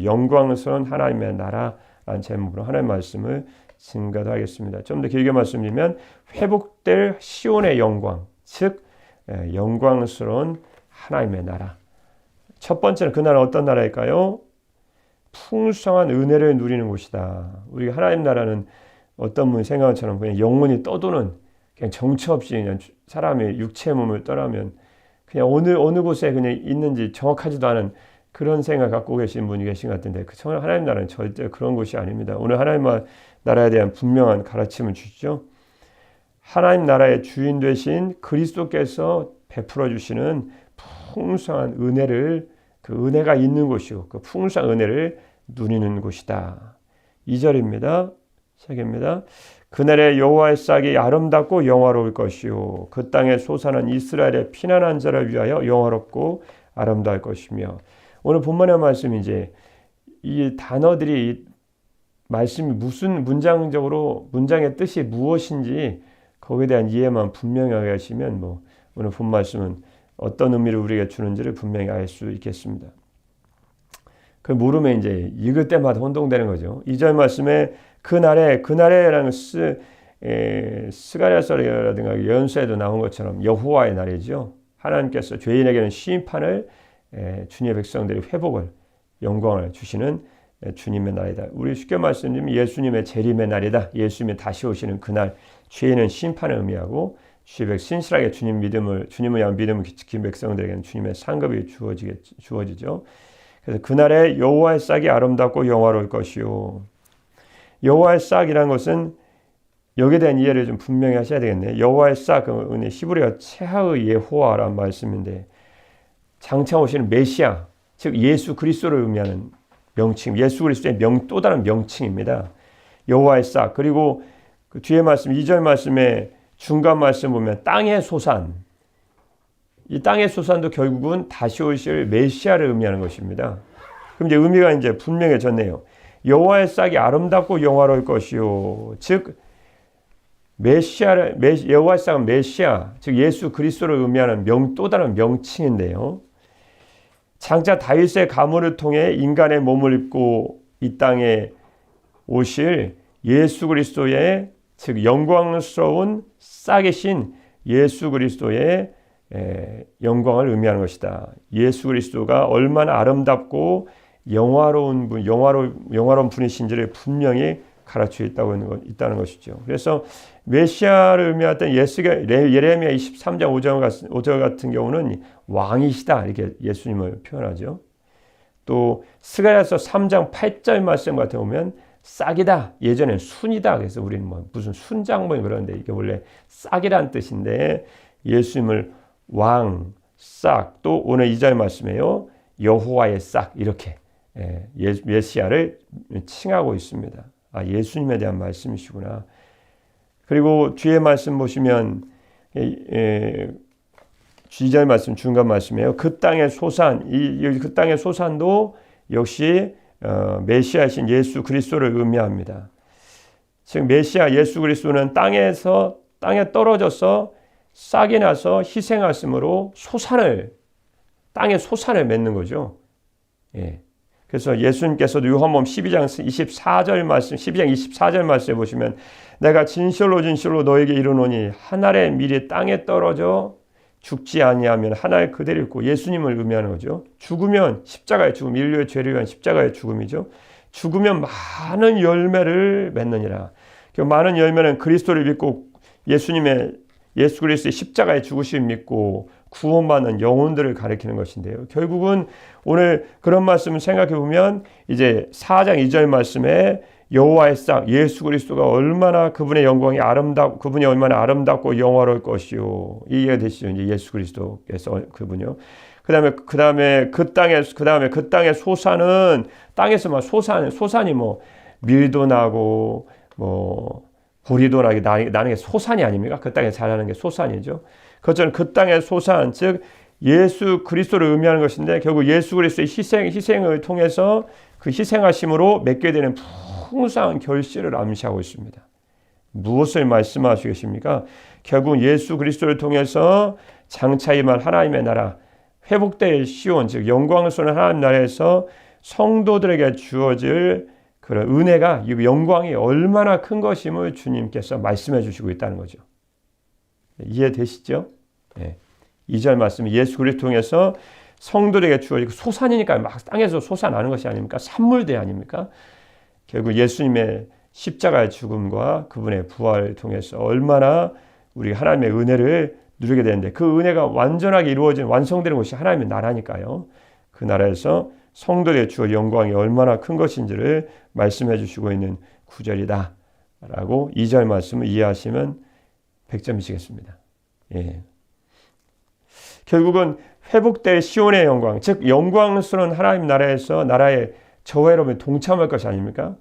영광스러운 하나님의 나라라는 제목으로 하나님의 말씀을 증거도 하겠습니다. 좀 더 길게 말씀드리면 회복될 시온의 영광, 즉 영광스러운 하나님의 나라. 첫 번째는 그 나라는 어떤 나라일까요? 풍성한 은혜를 누리는 곳이다. 우리 하나님 나라는 어떤 분이 생각한 것처럼 그냥 영원히 떠도는, 그냥 정처 없이 그냥 사람이 육체의 몸을 떠나면 그냥 어느 곳에 그냥 있는지 정확하지도 않은 그런 생각 갖고 계신 분이 계신 것 같은데, 그 하나님 나라는 절대 그런 곳이 아닙니다. 오늘 하나님 나라에 대한 분명한 가르침을 주시죠. 하나님 나라의 주인 되신 그리스도께서 베풀어 주시는 풍성한 은혜를, 그 은혜가 있는 곳이고 그 풍성한 은혜를 누리는 곳이다. 2절입니다. 시작입니다. 그날의 여호와의 싹이 아름답고 영화로울 것이요 그 땅에 솟아난 이스라엘의 피난한 자를 위하여 영화롭고 아름다울 것이며. 오늘 본문의 말씀이 이제 이 단어들이 말씀이 무슨 문장의 뜻이 무엇인지 거기에 대한 이해만 분명히 하게 하시면 오늘 본 말씀은 어떤 의미를 우리에게 주는지를 분명히 알 수 있겠습니다. 그 모르면 이제 읽을 때마다 혼동되는 거죠. 2절 말씀에 그날에라는 스가랴서라든가 예언서에도 나온 것처럼 여호와의 날이죠. 하나님께서 죄인에게는 심판을, 주님의 백성들의 회복을, 영광을 주시는 주님의 날이다. 우리 쉽게 말씀드리면 예수님의 재림의 날이다. 예수님이 다시 오시는 그날, 죄인은 심판을 의미하고 신실하게 주님을 향한 믿음을 지킨 백성들에게는 주님의 상급이 주어지죠. 그래서 그날에 여호와의 싹이 아름답고 영화로울 것이요. 여호와의 싹이라는 것은 여기에 대한 이해를 좀 분명히 하셔야 되겠네요. 여호와의 싹, 히브리어 체하의 예호와라는 말씀인데 장차 오시는 메시아, 즉 예수 그리스도를 의미하는 명칭, 예수 그리스도의 또 다른 명칭입니다. 여호와의 싹. 그리고 그 뒤에 말씀, 2절 말씀에 중간 말씀 보면 땅의 소산. 이 땅의 소산도 결국은 다시 오실 메시아를 의미하는 것입니다. 그럼 이제 의미가 이제 분명해졌네요. 여호와의 싹이 아름답고 영화로울 것이요. 즉 여호와의 싹은 메시아, 즉 예수 그리스도를 의미하는 또 다른 명칭인데요. 장차 다윗의 가문을 통해 인간의 몸을 입고 이 땅에 오실 예수 그리스도의, 즉 영광스러운 싹이신 예수 그리스도의 영광을 의미하는 것이다. 예수 그리스도가 얼마나 아름답고 영화로운 분이신지를 분명히 가르쳐 있다는 것이죠. 그래서 메시아를 의미했던 예레미야 23장 5절 같은 경우는 왕이시다 이렇게 예수님을 표현하죠. 또 스가랴서 3장 8절 말씀 같은 보면 싹이다. 예전엔 순이다. 그래서 우리는 무슨 순장본 그러는데 이게 원래 싹이란 뜻인데 예수님을 왕, 싹, 또 오늘 2절 말씀에요. 여호와의 싹 이렇게 메시아를 칭하고 있습니다. 아, 예수님에 대한 말씀이시구나. 그리고 뒤에 말씀 보시면 2절 말씀, 중간 말씀이에요. 그 땅의 소산, 그 땅의 소산도 역시 메시아이신 예수 그리스도를 의미합니다. 즉 메시아 예수 그리스도는 땅에 떨어져서 싹이 나서 희생하심으로 땅의 소산을 맺는 거죠. 예. 그래서 예수님께서도 요한복음 12장 24절 말씀에 보시면 내가 진실로 너에게 이르노니 한 알의 밀이 땅에 떨어져 죽지 아니하면 한 알 그대로 있고, 예수님을 의미하는 거죠. 죽으면 십자가의 죽음, 인류의 죄를 위한 십자가의 죽음이죠. 죽으면 많은 열매를 맺느니라. 그 많은 열매는 그리스도를 믿고 예수 그리스도의 십자가의 죽으심을 믿고 구원받는 영혼들을 가리키는 것인데요. 결국은 오늘 그런 말씀을 생각해 보면 이제 4장 2절 말씀에 여호와의 싹, 예수 그리스도가 얼마나 그분의 그분이 얼마나 아름답고 영화로울 것이요. 이해가 되시죠? 이제 예수 그리스도께서 그분요. 그다음에 그 땅의 소산은 땅에서 소산이 밀도 나고 보리도 나는 게 소산이 아닙니까? 그 땅에 자라는 게 소산이죠. 그것처럼 그 땅의 소산, 즉 예수 그리스도를 의미하는 것인데 결국 예수 그리스도의 희생을 통해서 그 희생하심으로 맺게 되는 풍성한 결실을 암시하고 있습니다. 무엇을 말씀하시고 계십니까? 결국 예수 그리스도를 통해서 장차 임할 하나님의 나라, 회복될 시온, 즉 영광스러운 하나님 나라에서 성도들에게 주어질 그런 은혜가, 이 영광이 얼마나 큰 것임을 주님께서 말씀해 주시고 있다는 거죠. 이해되시죠? 네. 2절 말씀, 예수 그리스도 통해서 성도들에게 주어지고, 소산이니까 막 땅에서 솟아나는 것이 아닙니까? 산물대 아닙니까? 결국 예수님의 십자가의 죽음과 그분의 부활을 통해서 얼마나 우리 하나님의 은혜를 누리게 되는데, 그 은혜가 완전하게 이루어진, 완성되는 것이 하나님의 나라니까요. 그 나라에서 성도들의 주어질 영광이 얼마나 큰 것인지를 말씀해 주시고 있는 구절이다 라고 2절 말씀을 이해하시면 100점이시겠습니다. 예. 결국은 회복될 시온의 영광, 즉 영광스러운 하나님 나라에서 나라에 저와 여러분이 동참할 것이 아닙니까?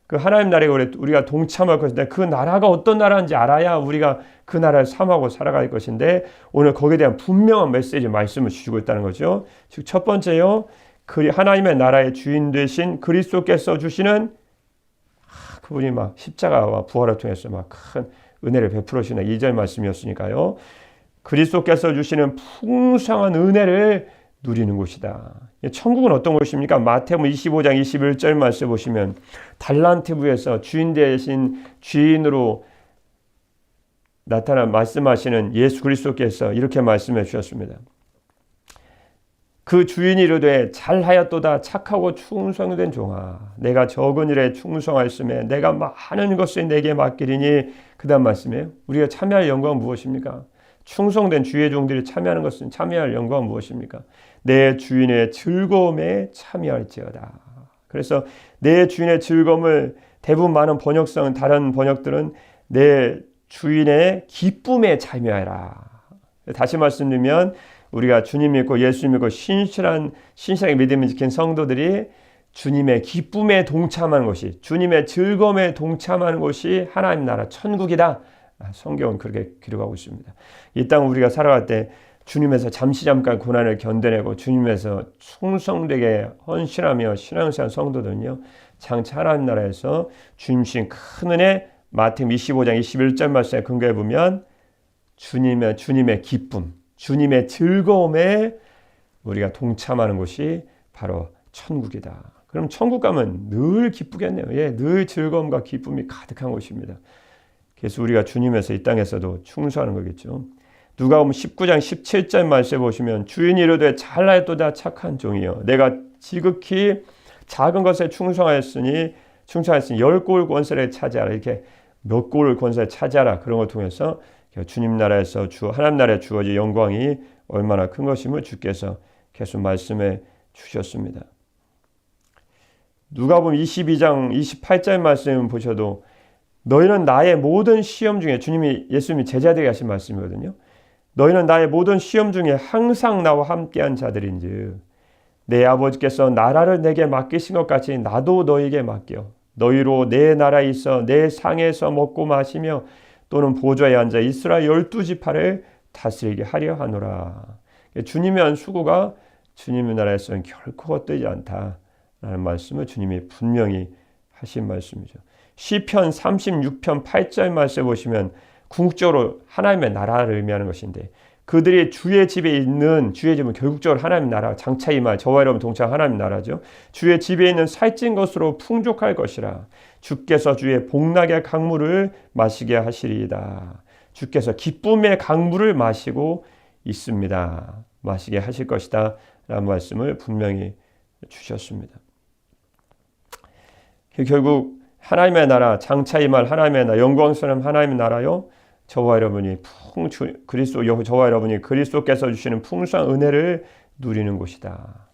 그 하나님 나라에 우리가 동참할 것인데, 그 나라가 어떤 나라인지 알아야 우리가 그 나라를 삼하고 살아갈 것인데, 오늘 거기에 대한 분명한 메시지 말씀을 주시고 있다는 거죠. 즉 첫 번째요, 하나님의 나라의 주인 되신 그리스도께서 주시는 그분이 막 십자가와 부활을 통해서 막 큰 은혜를 베풀어 주시는 2절 말씀이었으니까요. 그리스도께서 주시는 풍성한 은혜를 누리는 곳이다. 천국은 어떤 곳입니까? 마태복음 25장 21절 말씀 보시면 달란트부에서 주인 대신 주인으로 나타나 말씀하시는 예수 그리스도께서 이렇게 말씀해 주셨습니다. 그 주인이 이르되 잘하였도다 착하고 충성된 종아, 내가 적은 일에 충성하였으며 내가 많은 것을 내게 맡기리니. 그 다음 말씀이에요. 우리가 참여할 영광은 무엇입니까? 충성된 주의 종들이 참여하는 것은, 참여할 영광은 무엇입니까? 내 주인의 즐거움에 참여할지어다. 그래서 내 주인의 즐거움을, 대부분 많은 번역성은, 다른 번역들은 내 주인의 기쁨에 참여해라. 다시 말씀드리면 우리가 주님 믿고 예수 믿고 신실하게 믿음을 지킨 성도들이 주님의 기쁨에 동참하는 것이, 주님의 즐거움에 동참하는 것이 하나님 나라 천국이다. 성경은 그렇게 기록하고 있습니다. 이 땅 우리가 살아갈 때 주님에서 잠깐 고난을 견뎌내고 주님에서 충성되게 헌신하며 신앙생활 성도들은요, 장차 하나님 나라에서 주님 주신 큰 은혜, 마태복음 25장 21절 말씀에 근거해 보면 주님의 기쁨, 주님의 즐거움에 우리가 동참하는 것이 바로 천국이다. 그럼 천국 가면 늘 기쁘겠네요. 예, 늘 즐거움과 기쁨이 가득한 곳입니다. 그래서 우리가 주님에서 이 땅에서도 충성하는 거겠죠. 누가복음 19장 17절 말씀에 보시면 주인이 이르되 잘하였도다 착한 종이여, 내가 지극히 작은 것에 충성하였으니 10골 권세를 차지하라. 이렇게 몇 골 권세를 차지하라. 그런 걸 통해서 주님 나라에서 하나님 나라에 주어질 영광이 얼마나 큰 것임을 주께서 계속 말씀해 주셨습니다. 누가복음 22장 28절 말씀 보셔도 너희는 나의 모든 시험 중에, 예수님이 제자들에게 하신 말씀이거든요. 너희는 나의 모든 시험 중에 항상 나와 함께한 자들인즉 내 아버지께서 나라를 내게 맡기신 것 같이 나도 너희에게 맡겨 너희로 내 나라에 있어 내 상에서 먹고 마시며 또는 보좌에 앉아 이스라엘 12지파를 다스리게 하려 하노라. 주님의 한 수고가 주님의 나라에서는 결코 헛되지 않다라는 말씀을 주님이 분명히 하신 말씀이죠. 시편 36편 8절 말씀에 보시면 궁극적으로 하나님의 나라를 의미하는 것인데, 그들이 주의 집에 있는, 주의 집은 결국적으로 하나님 나라, 장차 임할 저와 여러분 동참 하나님 나라죠. 주의 집에 있는 살찐 것으로 풍족할 것이라. 주께서 주의 복락의 강물을 마시게 하시리이다. 주께서 기쁨의 강물을 마시고 있습니다. 마시게 하실 것이다 라는 말씀을 분명히 주셨습니다. 결국 하나님의 나라, 장차 임할 하나님의 나라, 영광스러운 하나님의 나라요, 저와 여러분이 저와 여러분이 그리스도께서 주시는 풍성한 은혜를 누리는 곳이다.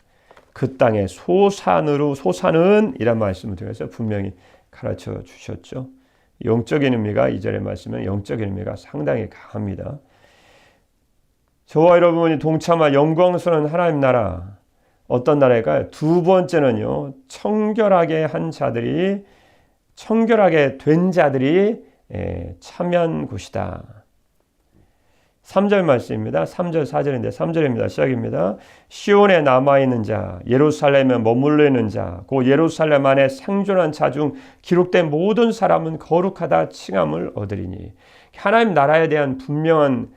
그 땅에 소산은 이란 말씀을 통해서 분명히 가르쳐 주셨죠. 영적인 의미가, 이 절의 말씀은 영적인 의미가 상당히 강합니다. 저와 여러분이 동참할 영광스러운 하나님 나라, 어떤 나라일까요? 두 번째는요, 청결하게 된 자들이 참여한 곳이다. 3절 말씀입니다. 3절 4절인데 3절입니다. 시작입니다. 시온에 남아있는 자, 예루살렘에 머물러 있는 자, 곧 예루살렘 안에 생존한 자 중 기록된 모든 사람은 거룩하다 칭함을 얻으리니. 하나님 나라에 대한 분명한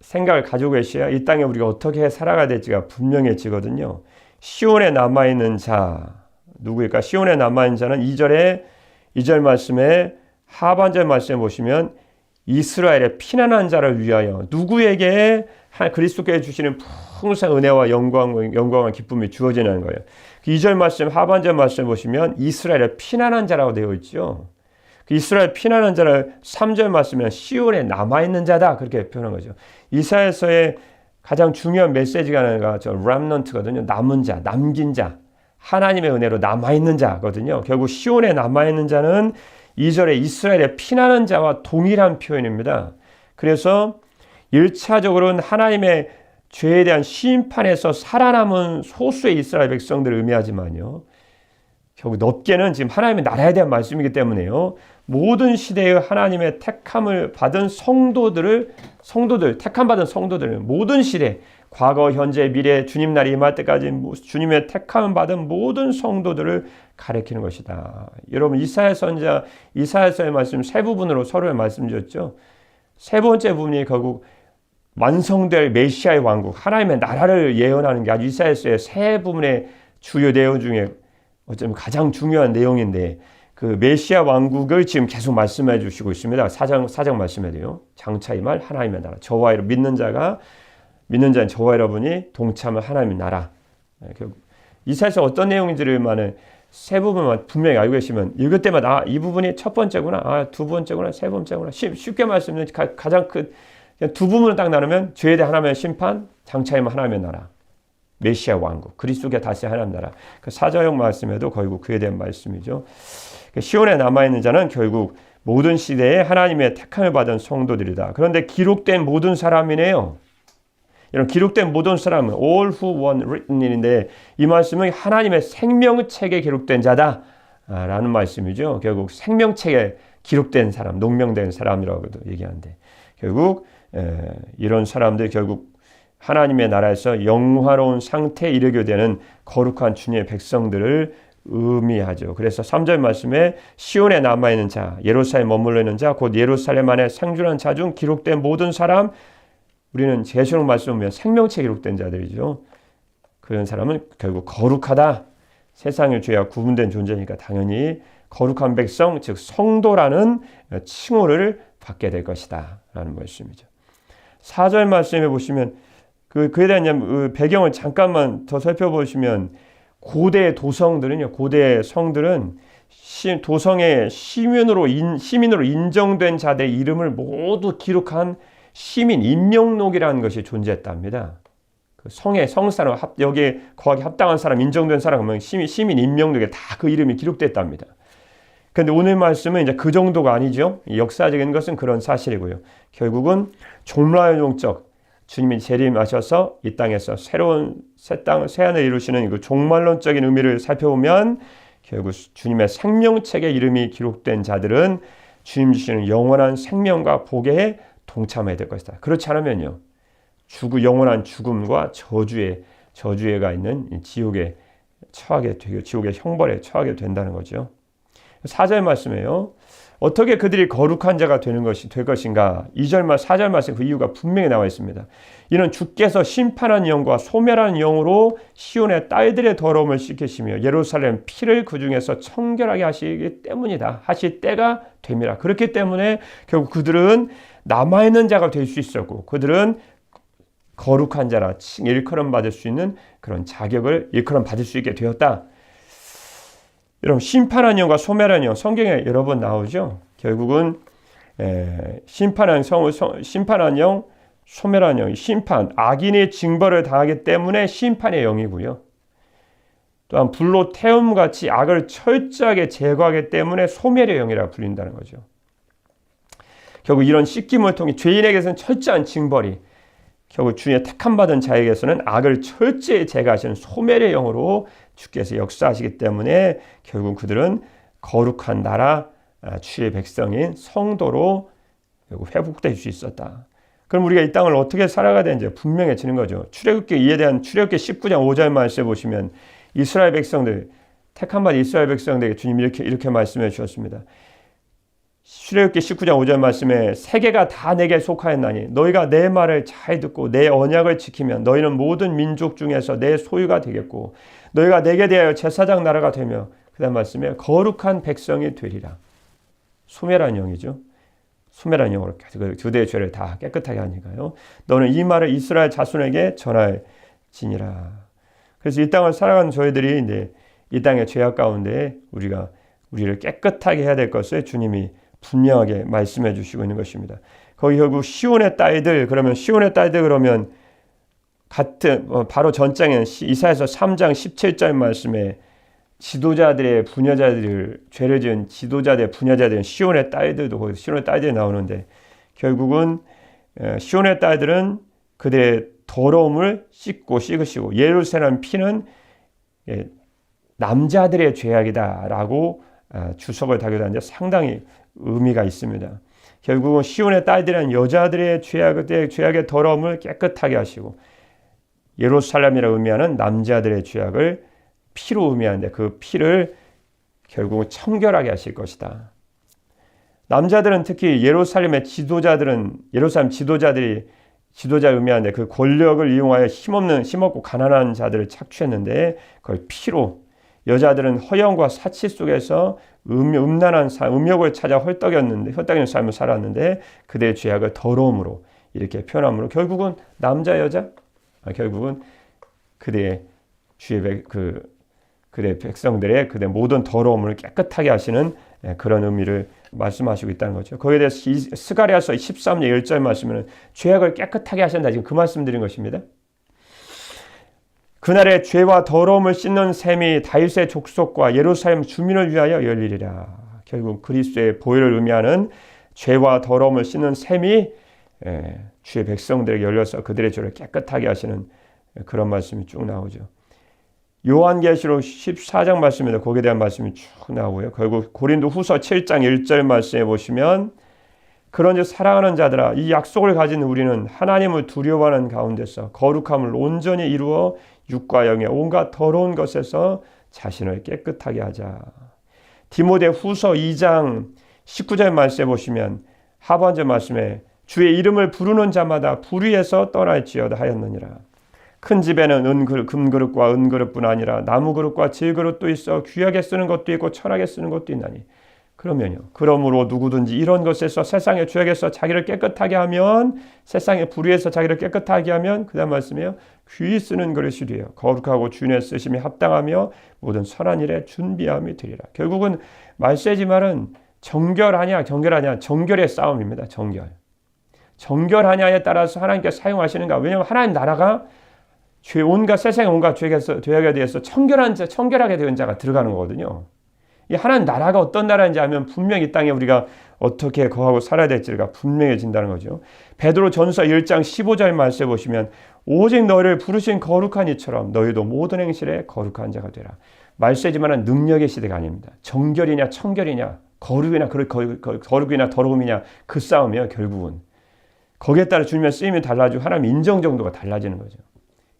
생각을 가지고 계셔야 이 땅에 우리가 어떻게 살아가야 될지가 분명해지거든요. 시온에 남아있는 자 누구일까? 시온에 남아있는 자는 2절 말씀에 하반절 말씀에 보시면 이스라엘의 피난한 자를 위하여 누구에게 그리스도께 주시는 풍성한 은혜와 영광과 기쁨이 주어지는 거예요. 2절 말씀 하반절 말씀 보시면 이스라엘의 피난한 자라고 되어 있죠. 이스라엘 피난한 자를 3절 말씀에 시온에 남아있는 자다 그렇게 표현한 거죠. 이사야서의 가장 중요한 메시지가 하나가 저 렘넌트거든요. 남은 자, 남긴 자, 하나님의 은혜로 남아있는 자거든요. 결국 시온에 남아있는 자는 2절에 이스라엘의 피난한 자와 동일한 표현입니다. 그래서 1차적으로는 하나님의 죄에 대한 심판에서 살아남은 소수의 이스라엘 백성들을 의미하지만요. 결국 넓게는 지금 하나님의 나라에 대한 말씀이기 때문에요. 모든 시대의 하나님의 택함을 받은 택함받은 성도들, 모든 시대, 과거, 현재, 미래, 주님 날이 임할 때까지 주님의 택함을 받은 모든 성도들을 가리키는 것이다. 여러분 이사야서의 말씀 세 부분으로 서로의 말씀드렸죠. 세 번째 부분이 결국 완성될 메시아의 왕국, 하나님의 나라를 예언하는 게 아주 이사야서의 세 부분의 주요 내용 중에 어쩌면 가장 중요한 내용인데 그 메시아 왕국을 지금 계속 말씀해 주시고 있습니다. 사장 말씀에도요. 장차 임할 하나님의 나라. 저와 믿는 자는 저와 여러분이 동참을 하나님의 나라. 이사야서 어떤 내용인지를 세 부분만 분명히 알고 계시면 읽을 때마다 이 부분이 첫 번째구나, 두 번째구나, 세 번째구나. 쉽게 말씀드리면 가장 두 부분을 딱 나누면 죄에 대한 하나님의 심판, 장차 임할 하나님의 나라. 메시아 왕국, 그리스도의 다시 하나님 나라. 그 사자형 말씀에도 결국 그에 대한 말씀이죠. 시온에 남아있는 자는 결국 모든 시대에 하나님의 택함을 받은 성도들이다. 그런데 기록된 모든 사람이네요. 이런 기록된 모든 사람은 all who were written인데 이 말씀은 하나님의 생명책에 기록된 자다라는 말씀이죠. 결국 생명책에 기록된 사람, 농명된 사람이라고도 얘기하는데 결국 이런 사람들 결국 하나님의 나라에서 영화로운 상태에 이르게 되는 거룩한 주님의 백성들을 의미하죠. 그래서 3절 말씀에 시온에 남아있는 자, 예루살렘에 머물러 있는 자, 곧 예루살렘 안에 생존한 자 중 기록된 모든 사람, 우리는 계시록 말씀을 보면 생명체에 기록된 자들이죠. 그런 사람은 결국 거룩하다. 세상의 죄와 구분된 존재니까 당연히 거룩한 백성, 즉 성도라는 칭호를 받게 될 것이다 라는 말씀이죠. 4절 말씀에 보시면 그에 대한 배경을 잠깐만 더 살펴보시면 고대 도성들은요, 고대 성들은 도성의 시민으로 인정된 자들의 이름을 모두 기록한 시민 임명록이라는 것이 존재했답니다. 그 성사람 여기에 거하기 합당한 사람 인정된 사람 하면 시민 임명록에 다 그 이름이 기록됐답니다. 그런데 오늘 말씀은 이제 그 정도가 아니죠. 역사적인 것은 그런 사실이고요. 결국은 종말론적 주님이 재림하셔서 이 땅에서 새로운 새 하늘 이루시는 그 종말론적인 의미를 살펴보면 결국 주님의 생명책에 이름이 기록된 자들은 주님 주시는 영원한 생명과 복에 동참해야 될 것이다. 그렇지 않으면요, 영원한 죽음과 저주에가 있는 지옥에 처하게 되고 지옥의 형벌에 처하게 된다는 거죠. 4절 말씀이에요. 어떻게 그들이 거룩한 자가 될 것인가? 4절 말씀 그 이유가 분명히 나와 있습니다. 이는 주께서 심판한 영과 소멸한 영으로 시온의 딸들의 더러움을 씻기시며 예루살렘 피를 그 중에서 청결하게 하시기 때문이다. 하실 때가 됩니다. 그렇기 때문에 결국 그들은 남아있는 자가 될 수 있었고 그들은 거룩한 자라 일컬음 받을 수 있는 그런 자격을 일컬음 받을 수 있게 되었다. 여러분 심판한 영과 소멸한 영 성경에 여러 번 나오죠. 결국은 심판한 영, 소멸한 영, 심판 악인의 징벌을 당하기 때문에 심판의 영이고요. 또한 불로 태움같이 악을 철저하게 제거하기 때문에 소멸의 영이라고 불린다는 거죠. 결국 이런 씻김을 통해 죄인에게서는 철저한 징벌이 결국 주의 택함받은 자에게서는 악을 철저히 제거하시는 소멸의 영으로 주께서 역사하시기 때문에 결국 그들은 거룩한 나라 주의 백성인 성도로 결국 회복될 수 있었다. 그럼 우리가 이 땅을 어떻게 살아가야 되는지 분명해지는 거죠. 이에 대한 출애굽기 19장 5절 말씀에 보시면 이스라엘 백성들 택함받은 이스라엘 백성들에게 주님이 이렇게 말씀해 주셨습니다. 출애굽기 19장 5절 말씀에 세계가 다 내게 속하였나니 너희가 내 말을 잘 듣고 내 언약을 지키면 너희는 모든 민족 중에서 내 소유가 되겠고 너희가 내게 대하여 제사장 나라가 되며 그다음 말씀에 거룩한 백성이 되리라. 소멸한 영이죠. 소멸한 영으로 주대의 죄를 다 깨끗하게 하니까요. 너는 이 말을 이스라엘 자손에게 전할지니라. 그래서 이 땅을 살아가는 저희들이 이제 이 땅의 죄악 가운데 우리를 깨끗하게 해야 될 것을 주님이 분명하게 말씀해 주시고 있는 것입니다. 거기 결국 시온의 딸들 그러면 같은 바로 전장에 이사야서 3장 17절 말씀에 지도자들의 부녀자들 죄를 지은 지도자들의 부녀자들은 시온의 딸들도 거기서 시온의 딸들이 나오는데 결국은 시온의 딸들은 그들의 더러움을 씻으시고 예루살렘 피는 남자들의 죄악이다라고 주석을 달게 되는데 상당히 의미가 있습니다. 결국은 시온의 딸들은 여자들의 죄악의 더러움을 깨끗하게 하시고 예루살렘이라 의미하는 남자들의 죄악을 피로 의미하는데 그 피를 결국은 청결하게 하실 것이다. 남자들은 특히 예루살em 지도자들이 지도자 의미하는데 그 권력을 이용하여 힘없고 가난한 자들을 착취했는데 그걸 피로 여자들은 허영과 사치 속에서 음욕을 찾아 헐떡이는 삶을 살았는데 그들의 죄악을 더러움으로 이렇게 표현함으로 결국은 남자 여자 결국은 그들의 백성들의 그들의 모든 더러움을 깨끗하게 하시는 그런 의미를 말씀하시고 있다는 거죠. 거기에 대해서 스가랴서 13장 1절 말씀은 죄악을 깨끗하게 하신다. 지금 그 말씀 드린 것입니다. 그날에 죄와 더러움을 씻는 셈이 다윗의 족속과 예루살렘 주민을 위하여 열리리라. 결국 그리스도의 보혈을 의미하는 죄와 더러움을 씻는 셈이 주의 백성들에게 열려서 그들의 죄를 깨끗하게 하시는 그런 말씀이 쭉 나오죠. 요한계시록 14장 말씀입니다. 거기에 대한 말씀이 쭉 나오고요. 결국 고린도후서 7장 1절 말씀에 보시면 그런즉 사랑하는 자들아 이 약속을 가진 우리는 하나님을 두려워하는 가운데서 거룩함을 온전히 이루어 육과 영의 온갖 더러운 것에서 자신을 깨끗하게 하자. 디모데후서 2장 19절 말씀에 보시면 하반절 말씀에 주의 이름을 부르는 자마다 불의에서 떠날지어다 하였느니라. 큰 집에는 금그릇과 은그릇뿐 아니라 나무그릇과 질그릇도 있어 귀하게 쓰는 것도 있고 천하게 쓰는 것도 있나니 그러므로 누구든지 이런 것에서 세상의 죄악에서 자기를 깨끗하게 하면 세상의 불의에서 자기를 깨끗하게 하면 그 다음 말씀이에요. 귀히 쓰는 그릇이 되어 거룩하고 주님의 쓰심이 합당하며 모든 선한 일에 준비함이 되리라. 결국은 말세지 말은 정결하냐 정결의 싸움입니다. 정결하냐에 따라서 하나님께 사용하시는가. 왜냐하면 하나님 나라가 세상의 온갖 죄악에 대해서 청결하게 된 자가 들어가는 거거든요. 이 하나님 나라가 어떤 나라인지 알면 분명히 이 땅에 우리가 어떻게 거하고 살아야 될지가 분명해진다는 거죠. 베드로전서 1장 15절 말씀에 보시면 오직 너희를 부르신 거룩한 이처럼 너희도 모든 행실에 거룩한 자가 되라. 말세지만은 능력의 시대가 아닙니다. 정결이냐 청결이냐 거룩이나 더러움이냐 그 싸움이에요. 결국은 거기에 따라 주님의 쓰임이 달라지고 하나님 인정 정도가 달라지는 거죠.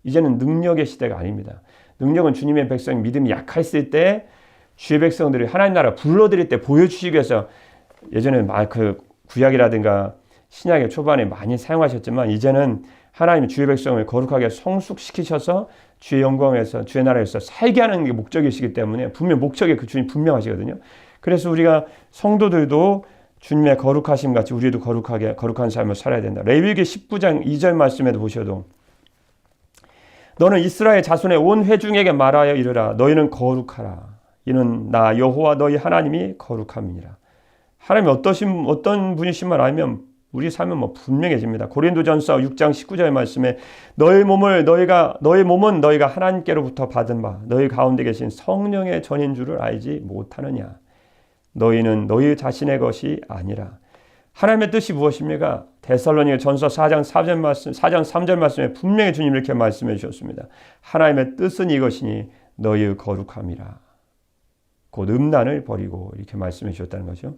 이제는 능력의 시대가 아닙니다. 능력은 주님의 백성이 믿음이 약했을 때 주의 백성들이 하나님 나라 불러들일 때 보여주시기 위해서 예전에 그 구약이라든가 신약의 초반에 많이 사용하셨지만 이제는 하나님이 주의 백성을 거룩하게 성숙시키셔서 주의 영광에서 주의 나라에서 살게 하는 게 목적이시기 때문에 분명 목적이 그 주님 분명하시거든요. 그래서 우리가 성도들도 주님의 거룩하심 같이 우리도 거룩한 삶을 살아야 된다. 레위기 19장 2절 말씀에도 보셔도 너는 이스라엘 자손의 온 회중에게 말하여 이르라. 너희는 거룩하라. 이는 나 여호와 너희 하나님이 거룩함이니라. 하나님이 어떤 분이신만 알면 우리 삶은 분명해집니다. 고린도전서 6장 19절 말씀에 너희 몸은 너희가 하나님께로부터 받은 바 너희 가운데 계신 성령의 전인 줄을 알지 못하느냐. 너희는 너희 자신의 것이 아니라. 하나님의 뜻이 무엇입니까? 데살로니가전서 4장 3절 말씀에 분명히 주님 이렇게 말씀해 주셨습니다. 하나님의 뜻은 이것이니 너희의 거룩함이라. 곧 음란을 버리고 이렇게 말씀해 주셨다는 거죠.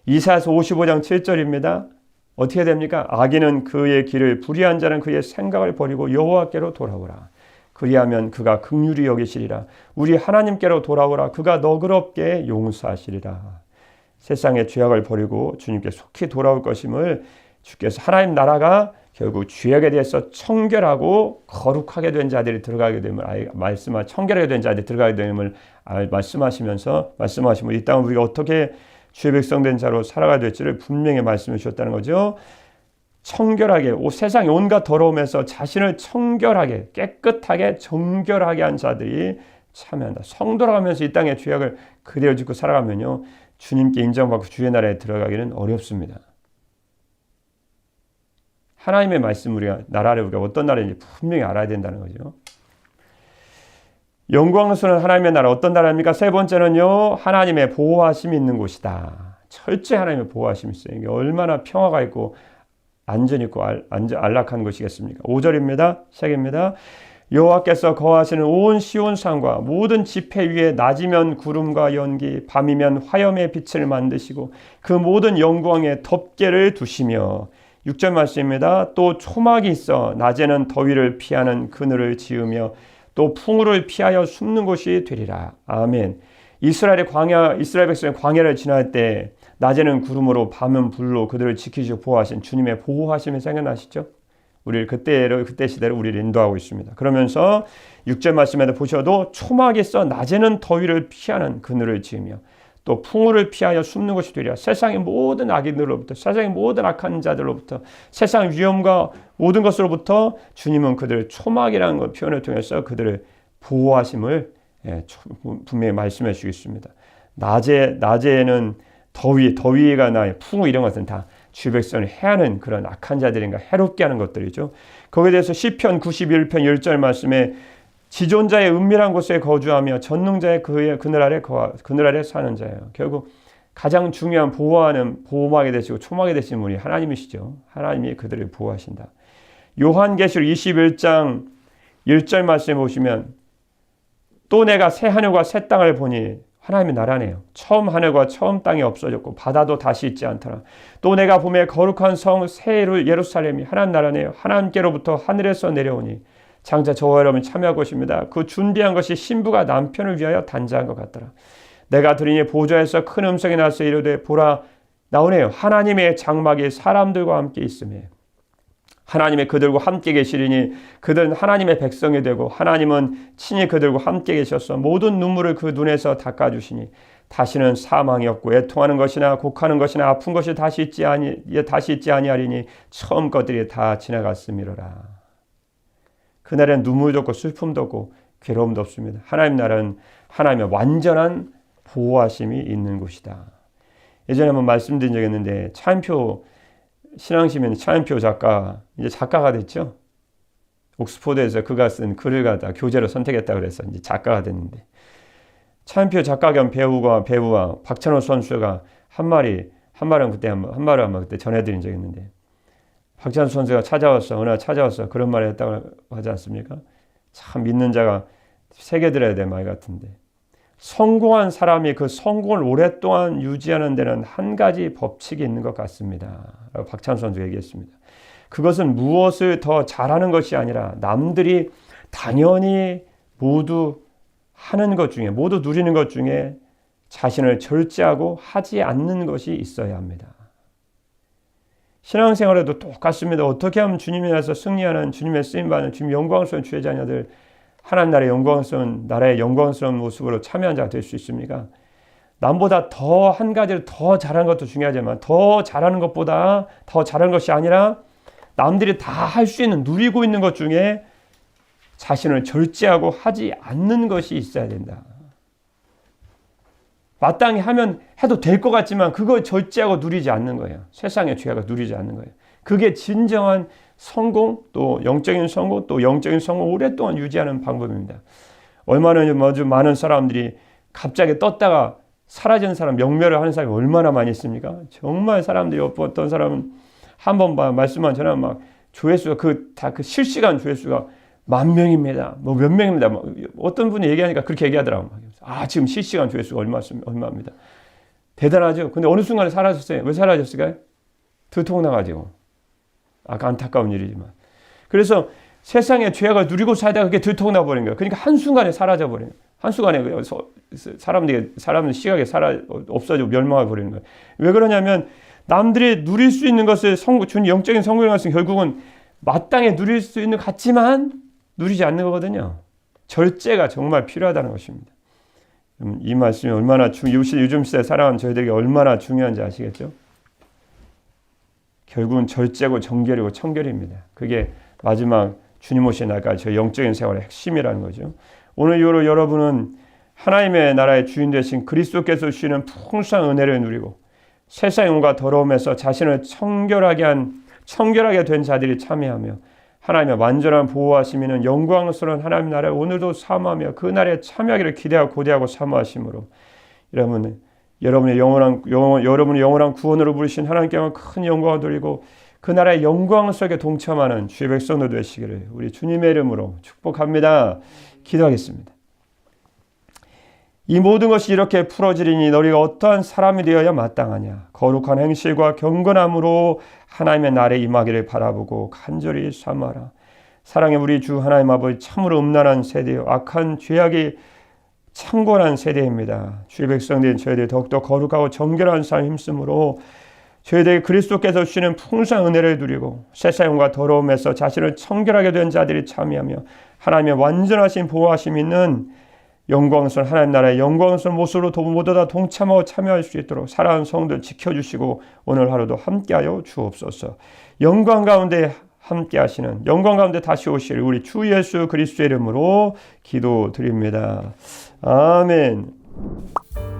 이사야서 55장 7절입니다. 어떻게 됩니까? 악인은 그의 길을 불의한 자는 그의 생각을 버리고 여호와께로 돌아오라. 그리하면 그가 긍휼히 여기시리라. 우리 하나님께로 돌아오라. 그가 너그럽게 용서하시리라. 세상의 죄악을 버리고 주님께 속히 돌아올 것임을 주께서 하나님 나라가 결국 죄악에 대해서 청결하고 거룩하게 된 자들이 들어가게 됨을 청결하게 된 자들이 들어가게 됨을 말씀하시면 이 땅을 우리가 어떻게 주의 백성된 자로 살아가야 될지를 분명히 말씀해 주셨다는 거죠. 청결하게 세상의 온갖 더러움에서 자신을 청결하게 깨끗하게 정결하게 한 자들이 참여한다. 성도라면서 이 땅의 죄악을 그대로 짓고 살아가면요, 주님께 인정받고 주의 나라에 들어가기는 어렵습니다. 하나님의 말씀 우리가 나라를 우리가 어떤 나라인지 분명히 알아야 된다는 거죠. 영광스러운 하나님의 나라 어떤 나라입니까? 세 번째는요, 하나님의 보호하심이 있는 곳이다. 철저히 하나님의 보호하심이 있어요. 이게 얼마나 평화가 있고 안전 있고 안락한 것이겠습니까? 5절입니다. 시작입니다. 여호와께서 거하시는 온 시온산과 모든 지폐 위에 낮이면 구름과 연기, 밤이면 화염의 빛을 만드시고 그 모든 영광에 덮개를 두시며 6절 말씀입니다. 또 초막이 있어 낮에는 더위를 피하는 그늘을 지으며 또 풍우를 피하여 숨는 곳이 되리라. 아멘. 이스라엘 백성의 광야를 지날 때 낮에는 구름으로 밤은 불로 그들을 지키시고 보호하신 주님의 보호하심이 생각나시죠? 우리를 그때 시대를 우리를 인도하고 있습니다. 그러면서 6절 말씀에도 보셔도 초막이 있어 낮에는 더위를 피하는 그늘을 지으며 또 풍우를 피하여 숨는 것이 되리라. 세상의 모든 악인들로부터, 세상의 모든 악한 자들로부터, 세상 위험과 모든 것으로부터 주님은 그들을 초막이라는 것 표현을 통해서 그들을 보호하심을 분명히 말씀해 주겠습니다. 낮에는 더위가 나 풍우 이런 것은 다 주의 백성을 해하는 그런 악한 자들인가 해롭게 하는 것들이죠. 거기에 대해서 시편 91편 10절 말씀에 지존자의 은밀한 곳에 거주하며 전능자의 그늘 아래 사는 자예요. 결국 가장 중요한 보호막이 되시고 초막이 되신 분이 하나님이시죠. 하나님이 그들을 보호하신다. 요한계시록 21장 1절 말씀에 보시면 또 내가 새 하늘과 새 땅을 보니 하나님의 나라네요. 처음 하늘과 처음 땅이 없어졌고 바다도 다시 있지 않더라. 또 내가 보매 거룩한 성 새 예루살렘이 하나님 나라네요. 하나님께로부터 하늘에서 내려오니 장차 저와 여러분이 참여할 것입니다. 그 준비한 것이 신부가 남편을 위하여 단장한 것 같더라. 내가 들으니 보좌에서 큰 음성이 나서 이르되 보라 나오네요. 하나님의 장막이 사람들과 함께 있으며 하나님의 그들과 함께 계시리니 그들은 하나님의 백성이 되고 하나님은 친히 그들과 함께 계셔서 모든 눈물을 그 눈에서 닦아주시니 다시는 사망이 없고 애통하는 것이나 곡하는 것이나 아픈 것이 다시 있지 아니하리니 처음 것들이 다 지나갔음이로라. 그날엔 눈물도 없고 슬픔도 없고 괴로움도 없습니다. 하나님 나라는 하나님의 완전한 보호하심이 있는 곳이다. 예전에 한번 말씀드린 적이 있는데 차인표 신앙시민 차인표 작가 이제 작가가 됐죠. 옥스포드에서 그가 쓴 글을 갖다 교재로 선택했다 그래서 이제 작가가 됐는데 차인표 작가 겸 배우와 박찬호 선수가 한 말은 그때 전해드린 적이 있는데 박찬호 선수가 어느 날 찾아와서 그런 말을 했다고 하지 않습니까? 참 믿는 자가 새겨들어야 될 말 같은데 성공한 사람이 그 성공을 오랫동안 유지하는 데는 한 가지 법칙이 있는 것 같습니다. 라고 박찬호 선수가 얘기했습니다. 그것은 무엇을 더 잘하는 것이 아니라 남들이 당연히 모두 하는 것 중에 모두 누리는 것 중에 자신을 절제하고 하지 않는 것이 있어야 합니다. 신앙생활에도 똑같습니다. 어떻게 하면 주님에 대해서 승리하는 주님의 쓰임받는 주님 영광스러운 주의 자녀들 하나님 나라의 영광스러운 모습으로 참여한 자가 될 수 있습니까? 남보다 더 한 가지를 더 잘하는 것도 중요하지만 더 잘하는 것보다 더 잘하는 것이 아니라 남들이 다 할 수 있는 누리고 있는 것 중에 자신을 절제하고 하지 않는 것이 있어야 된다. 마땅히 해도 될 것 같지만 그걸 절제하고 누리지 않는 거예요. 세상의 죄악을 누리지 않는 거예요. 그게 진정한 성공, 또 영적인 성공, 오랫동안 유지하는 방법입니다. 얼마나 많은 사람들이 갑자기 떴다가 사라진 사람, 영멸을 하는 사람이 얼마나 많이 있습니까? 정말 사람들이 어떤 사람은 한 번 말씀만 전하면 막 조회수가 그 실시간 조회수가 10,000명입니다. 뭐 몇 명입니다. 어떤 분이 얘기하니까 그렇게 얘기하더라고요. 지금 실시간 조회수가 얼마입니다. 대단하죠? 근데 어느 순간에 사라졌어요. 왜 사라졌을까요? 들통나가지고. 안타까운 일이지만. 그래서 세상의 죄악을 누리고 살다가 그게 들통나버린 거예요. 그러니까 한순간에 사라져버린 거예요. 한순간에 사람들 시각에 없어지고 멸망해 버리는 거예요. 왜 그러냐면 남들이 누릴 수 있는 것을 준 영적인 성공의 것은 결국은 마땅히 누릴 수 있는 것 같지만 누리지 않는 거거든요. 절제가 정말 필요하다는 것입니다. 이 말씀이 얼마나 요즘 시대 살아가는 저희들에게 얼마나 중요한지 아시겠죠? 결국은 절제고 정결이고 청결입니다. 그게 마지막 주님 오신 날까지 저희 영적인 생활의 핵심이라는 거죠. 오늘 이후로 여러분은 하나님의 나라의 주인 되신 그리스도께서 주시는 풍성한 은혜를 누리고 세상의 온갖 더러움에서 자신을 청결하게 된 자들이 참여하며 하나님의 완전한 보호하심이 있는 영광스러운 하나님 나라를 오늘도 사모하며 그 날에 참여하기를 기대하고 고대하고 사모하심으로 여러분의 영원한 구원으로 부르신 하나님께만 큰 영광을 돌리고 그 나라의 영광 속에 동참하는 주의 백성들 되시기를 우리 주님의 이름으로 축복합니다. 기도하겠습니다. 이 모든 것이 이렇게 풀어지리니 너희가 어떠한 사람이 되어야 마땅하냐. 거룩한 행실과 경건함으로 하나님의 날에 임하기를 바라보고 간절히 사모하라. 사랑의 우리 주 하나님 아버지, 참으로 음란한 세대요 악한 죄악이 창궐한 세대입니다. 주의 백성된 저희들이 더욱더 거룩하고 정결한 삶 힘쓰므로 저희들이 그리스도께서 주시는 풍성한 은혜를 누리고 세상과 더러움에서 자신을 청결하게 된 자들이 참여하며 하나님의 완전하신 보호하심 있는 영광스러운 하나님 나라의 영광스러운 모습으로 모두 다 동참하고 참여할 수 있도록 사랑하는 성도들 지켜주시고 오늘 하루도 함께하여 주옵소서. 영광 가운데 함께 하시는 영광 가운데 다시 오실 우리 주 예수 그리스도의 이름으로 기도드립니다. 아멘.